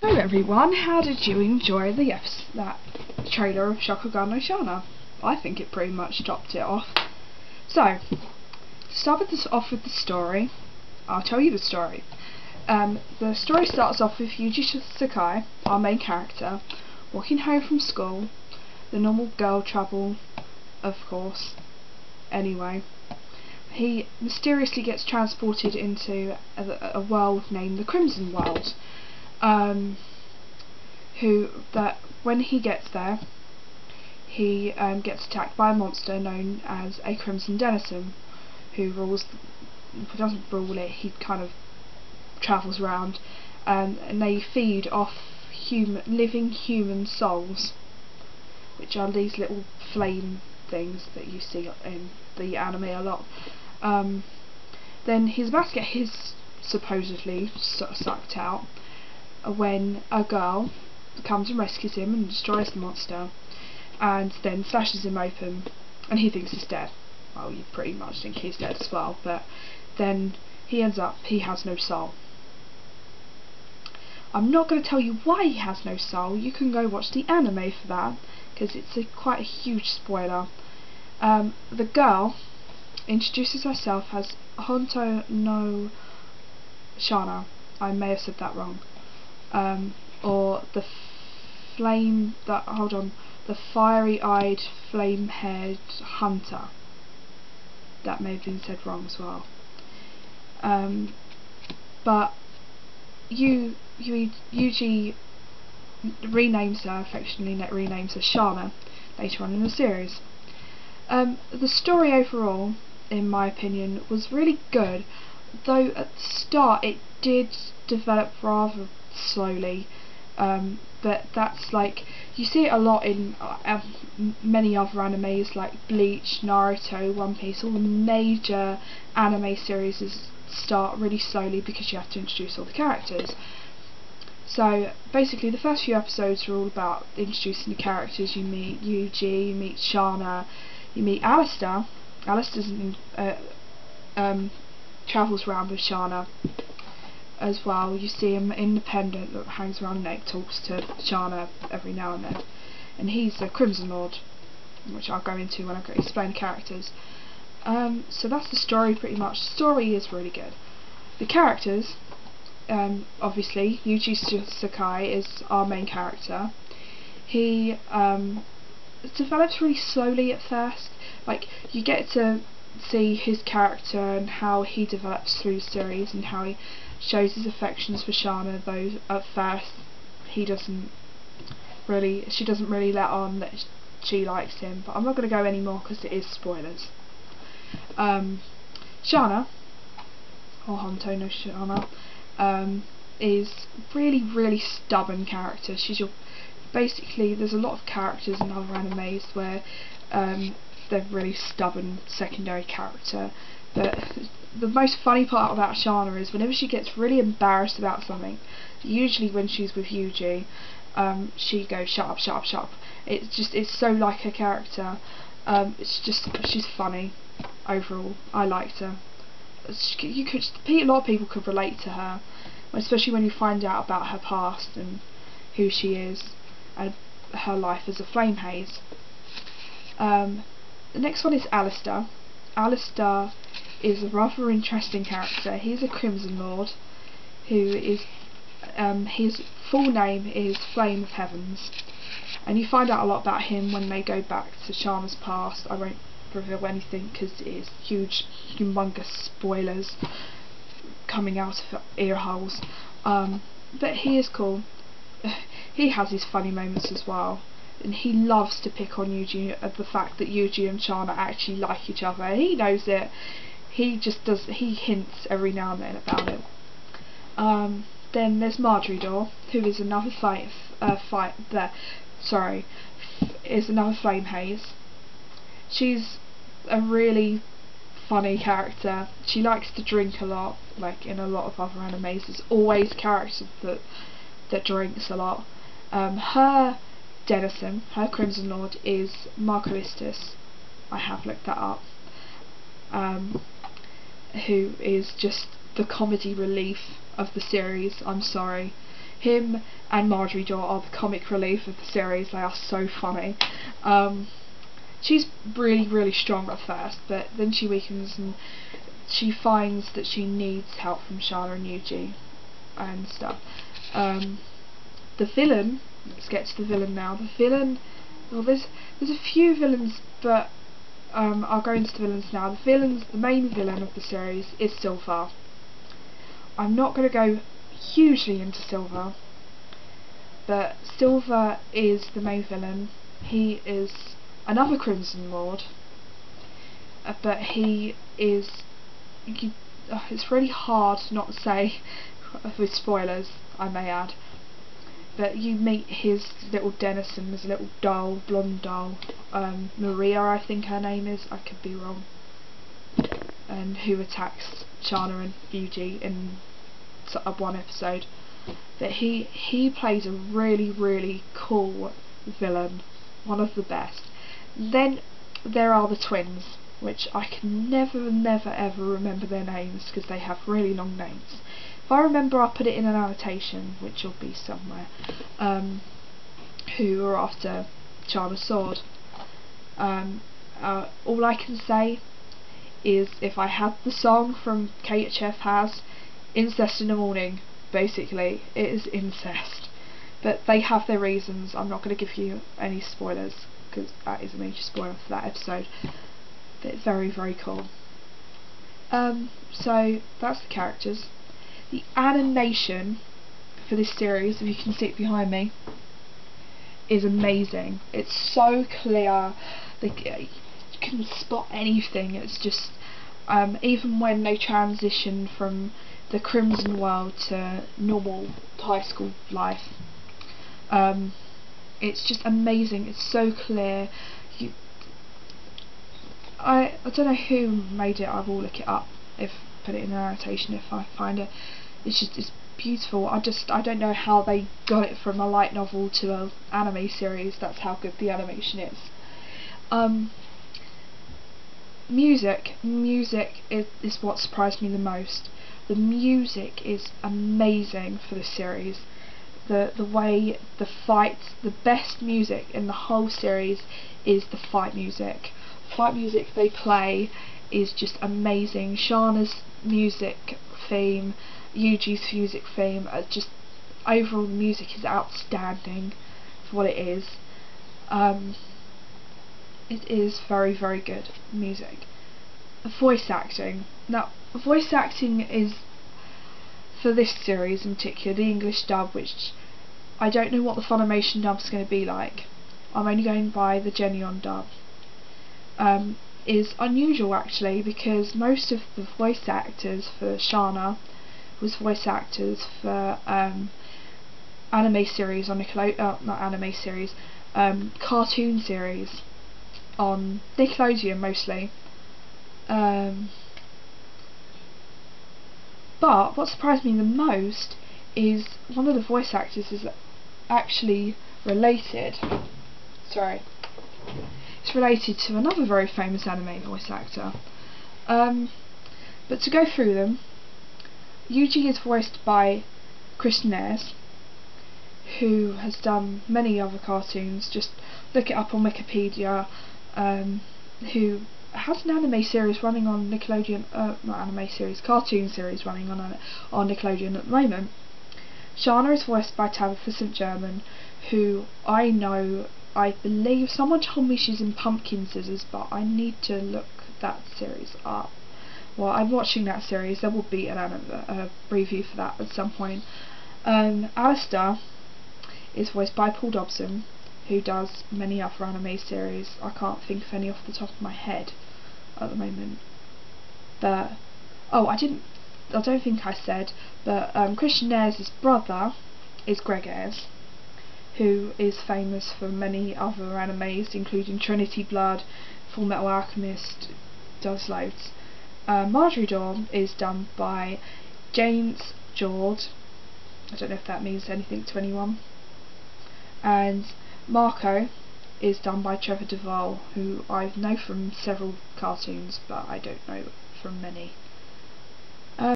Hello everyone, how did you enjoy that trailer of Shakugan no Shana? I think it pretty much topped it off. So, to start off with the story, I'll tell you the story. The story starts off with Yuji Sakai, our main character, walking home from school. The normal girl trouble, of course. Anyway, he mysteriously gets transported into a world named the Crimson World. When he gets there, he gets attacked by a monster known as a Crimson Denizen, who doesn't rule it, he kind of travels around, and they feed off living human souls, which are these little flame things that you see in the anime a lot. Then he's about to get his supposedly sucked out when a girl comes and rescues him and destroys the monster, and then slashes him open, and he thinks he's dead. Well, you pretty much think he's dead as well, but then he has no soul. I'm not going to tell you why he has no soul. You can go watch the anime for that, because it's quite a huge spoiler. The girl introduces herself as Honto no Shana. I may have said that wrong. Or the fiery-eyed, flame-haired hunter. That may have been said wrong as well. But Yuji affectionately renames her Shana later on in the series. The story overall, in my opinion, was really good, though at the start it did develop rather slowly, but that's like, you see it a lot in many other animes like Bleach, Naruto, One Piece. All the major anime series start really slowly because you have to introduce all the characters. So basically the first few episodes are all about introducing the characters. You meet Yuji, you meet Shana, you meet Alistair. Alistair travels around with Shana as well. You see him independent that hangs around and talks to Shana every now and then, and he's a Crimson Lord, which I'll go into when I explain the characters. So that's the story pretty much. The story is really good. The characters, obviously Yuji Sakai is our main character. He develops really slowly at first. Like, you get to see his character and how he develops through the series, and how he shows his affections for Shana, though at first she doesn't really let on that she likes him. But I'm not going to go any more because it is spoilers. Shana, or Honto no Shana, is really stubborn character. Basically, there's a lot of characters in other animes where they're really stubborn secondary character, but the most funny part about Shana is whenever she gets really embarrassed about something, usually when she's with Yuji, she goes shut up, shut up, shut up. It's so like her character. She's funny overall. I liked her. A lot of people could relate to her, especially when you find out about her past and who she is and her life as a flame haze. The next one is Alistair. Alistair is a rather interesting character. He's a Crimson Lord who is his full name is Flame of Heavens, and you find out a lot about him when they go back to Shana's past. I won't reveal anything because it is humongous spoilers coming out of ear holes, but he is cool. He has his funny moments as well, and he loves to pick on Yuji at the fact that Yuji and Shana actually like each other. He knows it. He hints every now and then about it. Then there's Marjorie Door, who is another another flame haze. She's a really funny character. She likes to drink a lot, like in a lot of other animes. There's always characters that drinks a lot. Her Denizen, her Crimson Lord, is Marcolistus. I have looked that up. Who is just the comedy relief of the series. I'm sorry, Him and Marjorie Daw are the comic relief of the series. They are so funny. She's really strong at first, but then she weakens and she finds that she needs help from Shana and Yuji and stuff. The villain, let's get to the villain now. The villain, well, there's a few villains, but I'll go into the villains now. The main villain of the series is Silver. I'm not going to go hugely into Silver, but Silver is the main villain. He is another Crimson Lord, but he is, it's really hard not to say with spoilers, I may add, but you meet his little denizen, his little doll, blonde doll, Maria I think her name is, I could be wrong, and who attacks Shana and Yuji in one episode. But he plays a really cool villain, one of the best. Then there are the twins, which I can never ever remember their names because they have really long names. If I remember, I'll put it in an annotation, which will be somewhere, who are after Shana's sword. All I can say is, if I had the song from KHF has, Incest in the Morning, basically, it is incest. But they have their reasons. I'm not going to give you any spoilers, because that is a major spoiler for that episode. But very cool. So that's the characters. The animation for this series, if you can see it behind me, is amazing. It's so clear. You can spot anything. It's just even when they transition from the Crimson world to normal high school life, it's just amazing. It's so clear. I don't know who made it. I will look it up, put it in the annotation if I find it. It's beautiful. I don't know how they got it from a light novel to an anime series. That's how good the animation is. Music is what surprised me the most. The music is amazing for the series. The way the fights, the best music in the whole series is the fight music. Fight music they play is just amazing. Shana's music theme, Yuji's music theme, just overall the music is outstanding for what it is. It is very good music. Voice acting. Now, voice acting is, for this series in particular, the English dub, which I don't know what the Funimation dub is going to be like. I'm only going by the Geneon dub. Is unusual actually, because most of the voice actors for Shana was voice actors for anime series on cartoon series on Nickelodeon mostly. But what surprised me the most is one of the voice actors is actually related. It's related to another very famous anime voice actor. But to go through them, Yuji is voiced by Christian Ayres, who has done many other cartoons. Just look it up on Wikipedia. Who has an anime series running on Nickelodeon, not anime series, cartoon series running on Nickelodeon at the moment. Shana is voiced by Tabitha St. German, who I believe someone told me she's in Pumpkin Scissors, but I need to look that series up. Well, I'm watching that series. There will be a review for that at some point. Alistair is voiced by Paul Dobson, who does many other anime series. I can't think of any off the top of my head at the moment. But I don't think I said, but Christian Ayres' brother is Greg Ayres, who is famous for many other animes, including Trinity Blood, Full Metal Alchemist, does loads. Marjorie Daw is done by James Jord. I don't know if that means anything to anyone. And Marco is done by Trevor Duvall, who I know from several cartoons, but I don't know from many.